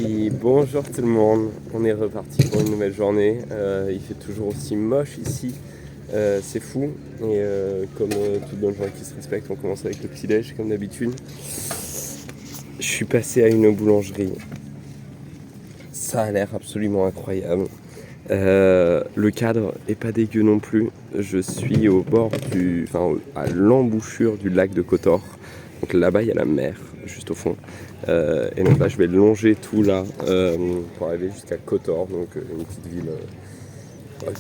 Et bonjour tout le monde, on est reparti pour une nouvelle journée. Il fait toujours aussi moche ici, c'est fou. Et comme toute bonne journée qui se respecte, on commence avec le petit déj comme d'habitude. Je suis passé à une boulangerie. Ça a l'air absolument incroyable. Le cadre est pas dégueu non plus. Je suis au bord à l'embouchure du lac de Kotor. Donc là-bas il y a la mer juste au fond. Et donc là je vais longer tout là pour arriver jusqu'à Kotor, donc une petite ville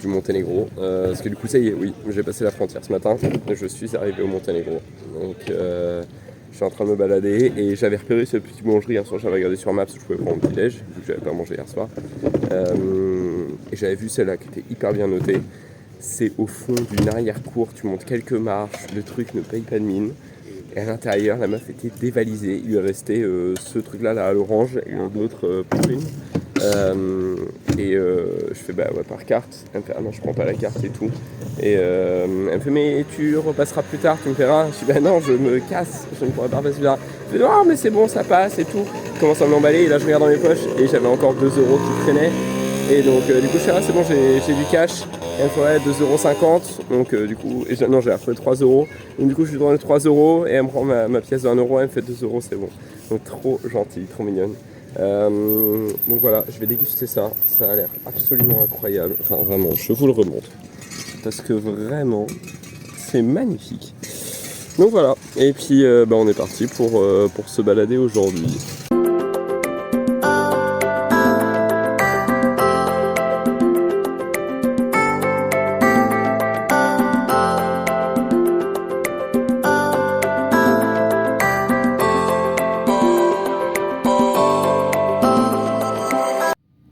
du Monténégro. Parce que du coup ça y est, oui, j'ai passé la frontière ce matin. Je suis arrivé au Monténégro. Donc je suis en train de me balader et j'avais repéré cette petite boulangerie hier soir, j'avais regardé sur Maps où je pouvais prendre mon petit déj, vu que j'avais pas mangé hier soir. Et j'avais vu celle-là qui était hyper bien notée. C'est au fond d'une arrière-cour, tu montes quelques marches, le truc ne paye pas de mine. Et à l'intérieur, la meuf était dévalisée. Il lui restait ce truc-là là, à l'orange et l'autre prune. Je fais bah ouais, par carte. Elle me fait ah non, je prends pas la carte et tout. Et elle me fait mais tu repasseras plus tard, tu me paieras. Je dis bah non, je me casse, je ne pourrai pas repasser plus tard. Elle fait non mais c'est bon, ça passe et tout. Je commence à me l'emballer et là je regarde dans mes poches et j'avais encore 2 € qui traînaient. Et donc du coup je fais ah c'est bon, j'ai du cash. Et elle me fait ouais, 2,50 €. Donc du coup, non j'ai retrouvé 3 €. Donc du coup je lui donne 3 € et elle me prend ma pièce de 1 €, elle me fait 2 €, c'est bon. Donc trop gentille, trop mignonne. Donc voilà, je vais déguster ça. Ça a l'air absolument incroyable. Enfin vraiment, je vous le remonte. Parce que vraiment, c'est magnifique. Donc voilà, et puis on est parti pour se balader aujourd'hui.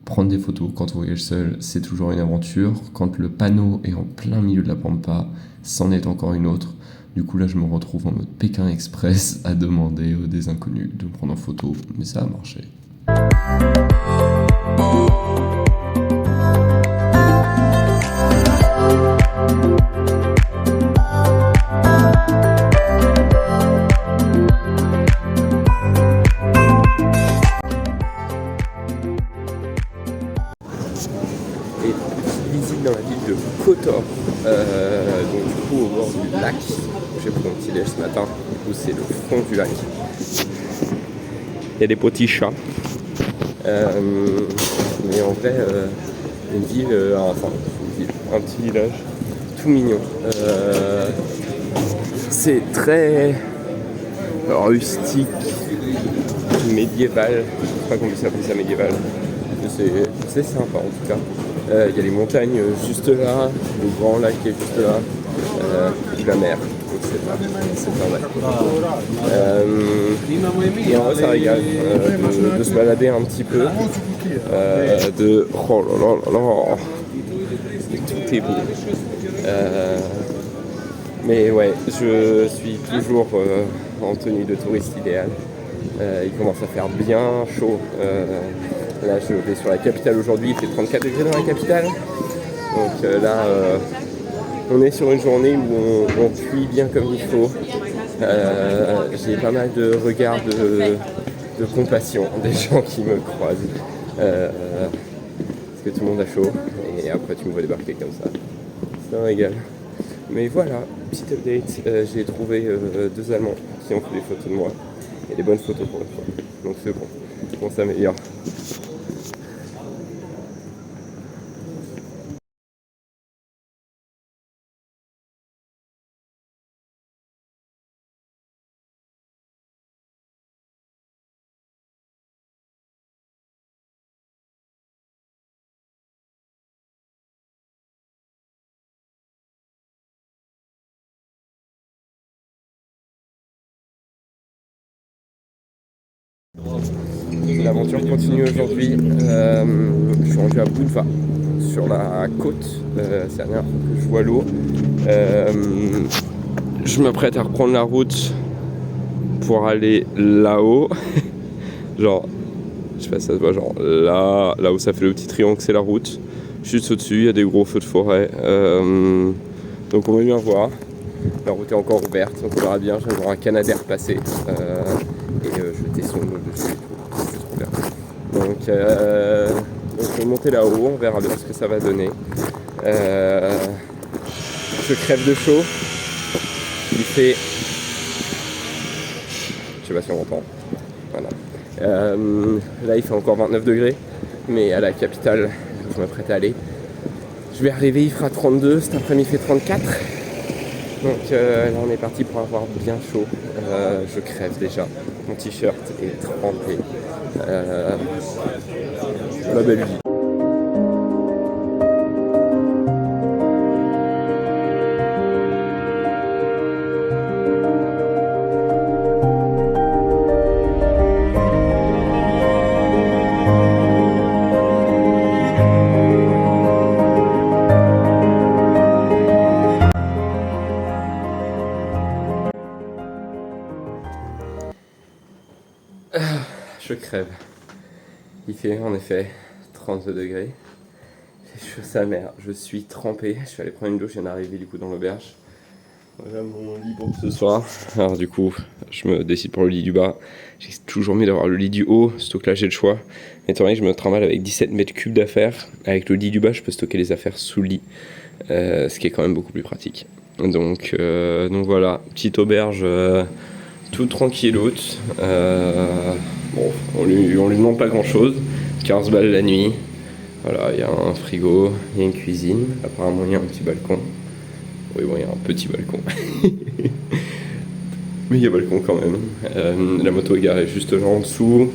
Prendre des photos quand on voyage seul, c'est toujours une aventure. Quand le panneau est en plein milieu de la pampa, c'en est encore une autre. Du coup là je me retrouve en mode Pékin Express à demander des inconnus de me prendre en photo, mais ça a marché. Et visite dans la ville de Kotor, donc du coup au bord du lac. J'ai pris mon petit déj ce matin, du coup c'est le fond du lac. Il y a des petits chats, mais en vrai une ville, un petit village tout mignon. C'est très rustique, médiéval, je sais pas comment on peut appeler ça médiéval. C'est sympa en tout cas. Il y a les montagnes juste là, le grand lac qui est juste là, et la mer. Donc c'est pas mal. Et en vrai ça régale de se balader un petit peu. Oh là là là là. Tout est beau. Mais ouais, je suis toujours en tenue de touriste idéal. Il commence à faire bien chaud. Là je vais sur la capitale aujourd'hui, il fait 34 degrés dans la capitale. Donc là on est sur une journée où on cuit bien comme il faut. J'ai pas mal de regards de compassion des gens qui me croisent. Parce que tout le monde a chaud et après tu me vois débarquer comme ça. C'est un régal. Mais voilà, petite update, j'ai trouvé 2 Allemands qui ont fait des photos de moi. Et des bonnes photos pour une fois. Donc c'est bon, on s'améliore. L'aventure continue aujourd'hui. Je suis rendu à Budva, sur la côte. C'est la dernière fois que je vois l'eau. Je m'apprête à reprendre la route pour aller là-haut. Genre, je sais pas si ça se voit, genre là où ça fait le petit triangle, c'est la route. Juste au-dessus, il y a des gros feux de forêt. Donc on va bien voir. La route est encore ouverte, donc on verra bien. Je vais voir un Canadair passer. Je vais descendre dessus. Donc je vais monter là-haut, on verra bien ce que ça va donner. Je crève de chaud. Il fait... Je sais pas si on entend. Voilà. Là il fait encore 29 degrés, mais à la capitale, où je m'apprête à aller, je vais arriver, il fera 32, cet après-midi il fait 34. Donc là on est parti pour avoir bien chaud. Je crève déjà, mon t-shirt est trempé. La belle vie. Je crève. Il fait en effet 32 degrés. J'ai chaud sa mère. Je suis trempé. Je suis allé prendre une douche. Je viens d'arriver du coup dans l'auberge. Voilà mon lit pour ce soir. Alors du coup, je me décide pour le lit du bas. J'ai toujours mieux d'avoir le lit du haut, surtout que là j'ai le choix. Mais étant donné que je me trimballe avec 17 mètres cubes d'affaires, avec le lit du bas, je peux stocker les affaires sous le lit. Ce qui est quand même beaucoup plus pratique. Donc voilà, petite auberge tout tranquilloute. Bon, on lui demande pas grand chose. 15 balles la nuit. Voilà, il y a un frigo, il y a une cuisine. Apparemment, il y a un petit balcon. Oui, bon, il y a un petit balcon. Mais il y a balcon quand même. La moto est garée juste là en dessous.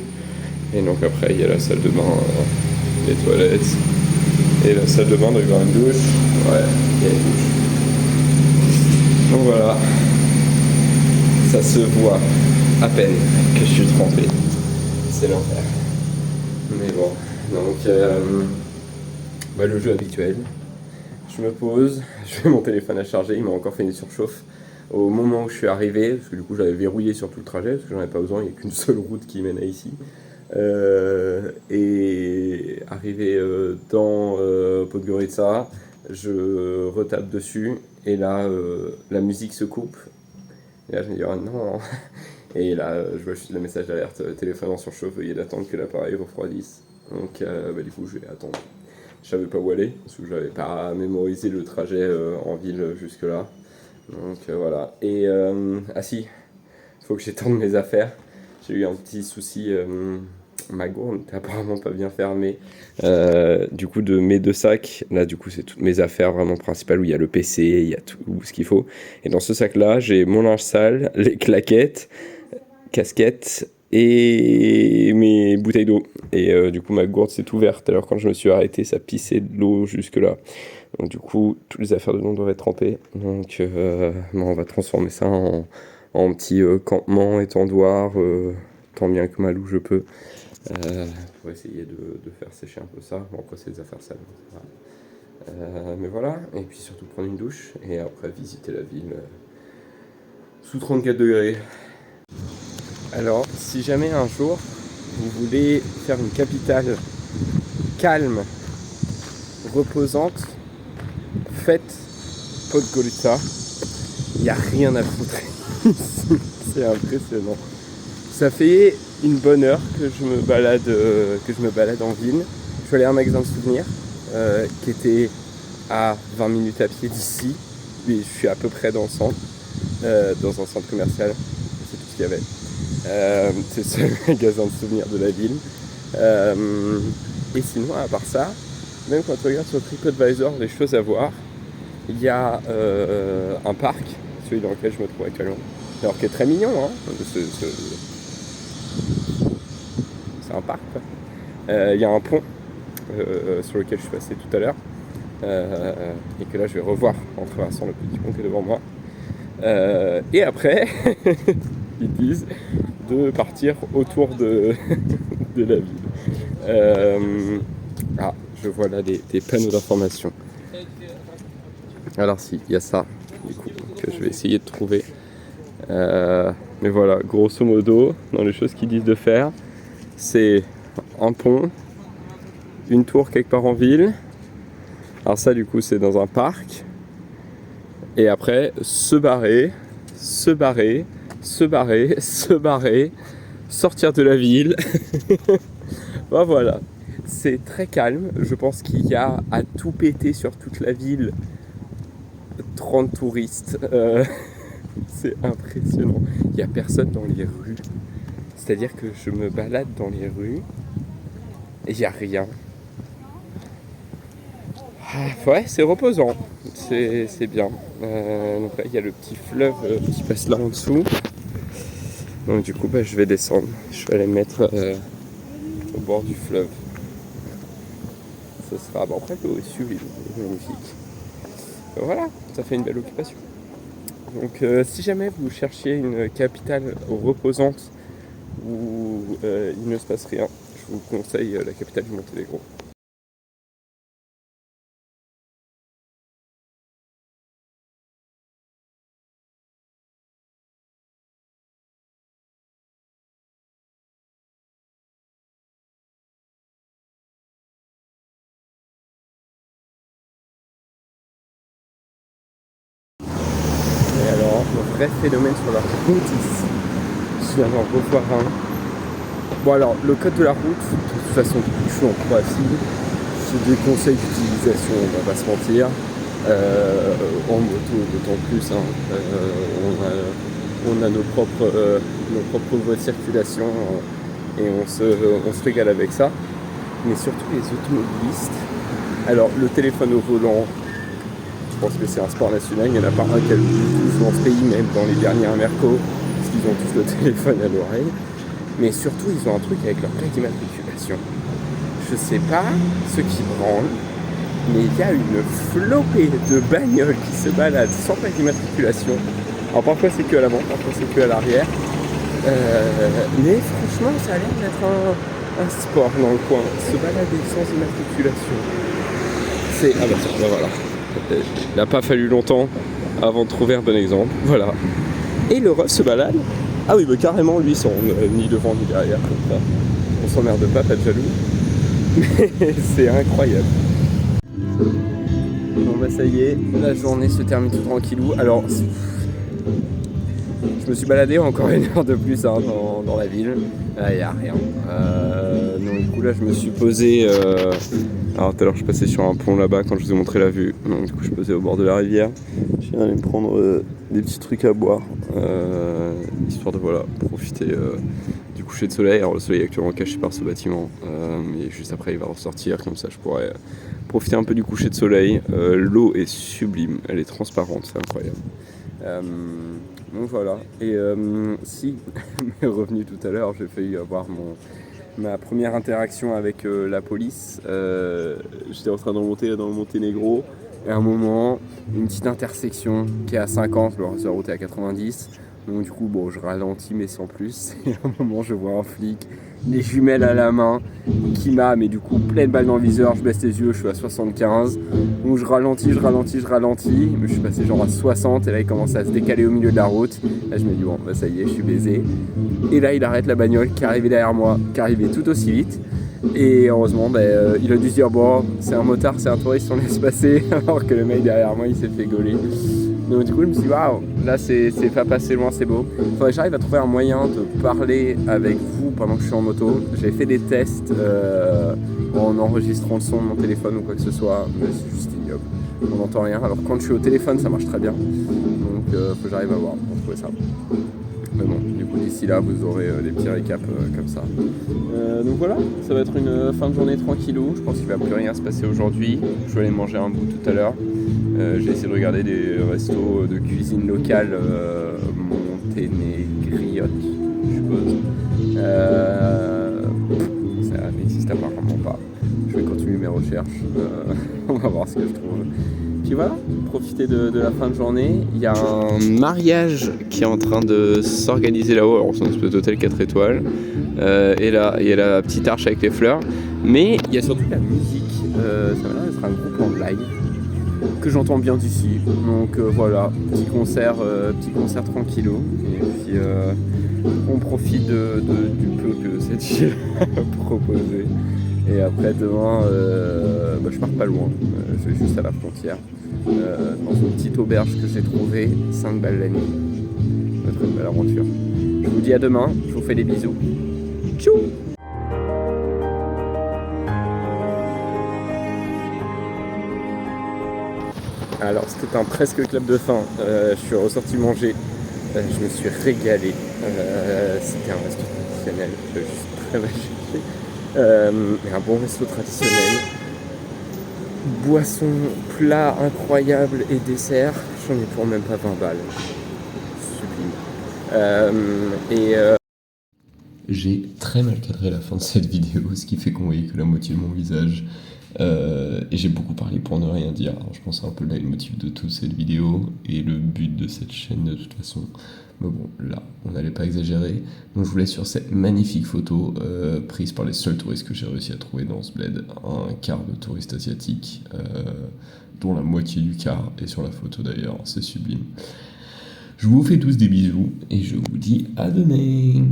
Et donc après, il y a la salle de bain, les toilettes. Et la salle de bain, donc il y aura une douche. Ouais, il y a une douche. Donc voilà. Ça se voit à peine que je suis trempé. C'est l'enfer. Mais bon, donc le jeu habituel. Je me pose, je mets mon téléphone à charger, il m'a encore fait une surchauffe au moment où je suis arrivé, parce que du coup j'avais verrouillé sur tout le trajet, parce que j'en avais pas besoin, il n'y a qu'une seule route qui mène à ici. Et arrivé dans Podgorica, je retape dessus, et là la musique se coupe. Et là je me dis oh non. Et là je vois juste le message d'alerte, téléphone en surchauffe, veuillez d'attendre que l'appareil refroidisse. Donc du coup je vais attendre. Je savais pas où aller, parce que je n'avais pas mémorisé le trajet en ville jusque là. Donc voilà. Et ah si, il faut que j'étende mes affaires. J'ai eu un petit souci, ma gourde n'était apparemment pas bien fermée. Du coup de mes 2 sacs, là du coup c'est toutes mes affaires vraiment principales où il y a le PC, il y a tout ce qu'il faut. Et dans ce sac là j'ai mon linge sale, les claquettes, casquette et mes bouteilles d'eau. Et du coup ma gourde s'est ouverte, alors quand je me suis arrêté ça pissait de l'eau jusque là. Donc du coup toutes les affaires dedans doivent être trempées. Donc on va transformer ça en petit campement, étendoir, tant bien que mal où je peux, pour essayer de faire sécher un peu ça. Bon après c'est des affaires sales, mais voilà. Et puis surtout prendre une douche et après visiter la ville sous 34 degrés. Alors, si jamais un jour vous voulez faire une capitale calme, reposante, faites Podgorica. Il n'y a rien à foutre ici, c'est impressionnant. Ça fait une bonne heure que je me balade en ville. Je suis allé à un magasin de souvenirs qui était à 20 minutes à pied d'ici. Et je suis à peu près dans le centre, dans un centre commercial. C'est tout ce qu'il y avait. C'est le seul magasin de souvenirs de la ville. Et sinon, à part ça, même quand tu regardes sur TripAdvisor les choses à voir, il y a un parc, celui dans lequel je me trouve actuellement, alors qui est très mignon, hein. C'est un parc, quoi. Il y a un pont sur lequel je suis passé tout à l'heure, et que là je vais revoir en traversant le petit pont qui est devant moi. Et après, ils disent de partir autour de la ville. Je vois là des panneaux d'information. Alors si, il y a ça, du coup, que je vais essayer de trouver. Mais voilà, grosso modo, dans les choses qu'ils disent de faire, c'est un pont, une tour quelque part en ville. Alors ça, du coup, c'est dans un parc. Et après, se barrer, sortir de la ville, Bon, voilà, c'est très calme. Je pense qu'il y a à tout péter sur toute la ville 30 touristes. C'est impressionnant. Il n'y a personne dans les rues. C'est-à-dire que je me balade dans les rues et il n'y a rien. Ouais, c'est reposant. C'est bien. Donc là, il y a le petit fleuve qui passe là en dessous. Donc du coup, je vais descendre. Je vais aller me mettre au bord du fleuve. Ce sera... Bon, après, l'eau est sublime, magnifique. Voilà, ça fait une belle occupation. Donc si jamais vous cherchiez une capitale reposante où il ne se passe rien, je vous conseille la capitale du Monténégro. Et alors, un vrai phénomène sur la route ici. Je viens d'en revoir un. Bon alors, le code de la route, de toute façon, je suis en Croatie. Je déconseille d'utilisation, on va pas se mentir. En moto, d'autant plus. On a nos propres voies de circulation et on se régale avec ça. Mais surtout les automobilistes. Alors, le téléphone au volant, je pense que c'est un sport national. Il n'y en a pas un qui a le plus dans ce pays, même dans les dernières Merco, parce qu'ils ont tous le téléphone à l'oreille. Mais surtout, ils ont un truc avec leur plaque d'immatriculation. Je sais pas ce qui branle, mais il y a une flopée de bagnoles qui se baladent sans plaque d'immatriculation. Alors parfois c'est que à l'avant, parfois c'est que à l'arrière. Mais franchement, ça a l'air d'être un sport dans le coin. Se balader sans immatriculation. C'est... Ah bah tiens, voilà. Il n'a pas fallu longtemps avant de trouver un bon exemple. Voilà. Et le ref se balade. Ah oui, carrément, lui, sans ni devant ni derrière, comme ça. On s'emmerde pas de jaloux. Mais c'est incroyable. Bon ça y est, la journée se termine tout tranquillou. Alors, je me suis baladé encore une heure de plus dans la ville. Là, il n'y a rien. Donc du coup, là, je me suis posé... Alors tout à l'heure, je passais sur un pont là-bas quand je vous ai montré la vue. Donc du coup, je me posais au bord de la rivière. Je viens d'aller me prendre des petits trucs à boire. Histoire de profiter du coucher de soleil. Alors le soleil est actuellement caché par ce bâtiment. Mais juste après, il va ressortir. Comme ça, je pourrais profiter un peu du coucher de soleil. L'eau est sublime. Elle est transparente. C'est incroyable. Donc voilà. Et si, mes revenus tout à l'heure, j'ai failli avoir ma première interaction avec la police. J'étais en train de remonter dans le Monténégro et à un moment, une petite intersection qui est à 50, le reste de la route est à 90. Donc du coup, je ralentis mais sans plus. Et à un moment, je vois un flic, des jumelles à la main, qui m'a, mais du coup, pleine balle dans le viseur. Je baisse les yeux, je suis à 75. Donc je ralentis. Mais je suis passé genre à 60 et là, il commence à se décaler au milieu de la route. Là, je me dis, bon, ça y est, je suis baisé. Et là, il arrête la bagnole qui arrivait derrière moi, qui arrivait tout aussi vite. Et heureusement, il a dû se dire, bon, c'est un motard, c'est un touriste, on laisse passer. Alors que le mec derrière moi, il s'est fait gauler. Donc du coup, je me suis dit, waouh, là, c'est pas passé loin, c'est beau. Il faudrait que j'arrive à trouver un moyen de parler avec vous pendant que je suis en moto. J'ai fait des tests en enregistrant le son de mon téléphone ou quoi que ce soit, mais c'est juste ignoble. On n'entend rien. Alors quand je suis au téléphone, ça marche très bien. Donc faut que j'arrive à voir pour trouver ça. Mais bon, du coup d'ici là vous aurez des petits récaps comme ça. Donc voilà, ça va être une fin de journée tranquillou. Je pense qu'il va plus rien se passer aujourd'hui. Je vais aller manger un bout tout à l'heure. J'ai essayé de regarder des restos de cuisine locale monténégriote, je suppose. Ça n'existe apparemment pas. Je vais continuer mes recherches. On va voir ce que je trouve. Puis voilà, profiter de la fin de journée. Il y a un mariage qui est en train de s'organiser là-haut. Alors c'est un espèce d'hôtel 4 étoiles. Et là, il y a la petite arche avec les fleurs. Mais il y a surtout la musique. Ça va l'air d'être un groupe en live que j'entends bien d'ici. Donc voilà, petit concert tranquillou. Et puis on profite du peu que cette ville a proposé. Et après demain, je pars pas loin, je vais juste à la frontière, dans une petite auberge que j'ai trouvée, 5 balles la nuit. Ça va être une belle aventure. Je vous dis à demain, je vous fais des bisous. Tchou! Alors c'était un presque clap de fin. Je suis ressorti manger. Je me suis régalé. C'était un resto traditionnel. Je suis très mal cherché. Mais un bon resto traditionnel. Boisson, plat incroyable et dessert. J'en ai pour même pas 20 balles. Sublime. J'ai très mal cadré la fin de cette vidéo, ce qui fait qu'on voyait que la moitié de mon visage. Et j'ai beaucoup parlé pour ne rien dire. Alors, je pense que c'est un peu là le motif de toute cette vidéo et le but de cette chaîne de toute façon. Mais bon, là, on n'allait pas exagérer. Donc je vous laisse sur cette magnifique photo prise par les seuls touristes que j'ai réussi à trouver dans ce bled. Un quart de touristes asiatiques, dont la moitié du quart est sur la photo d'ailleurs. C'est sublime. Je vous fais tous des bisous et je vous dis à demain.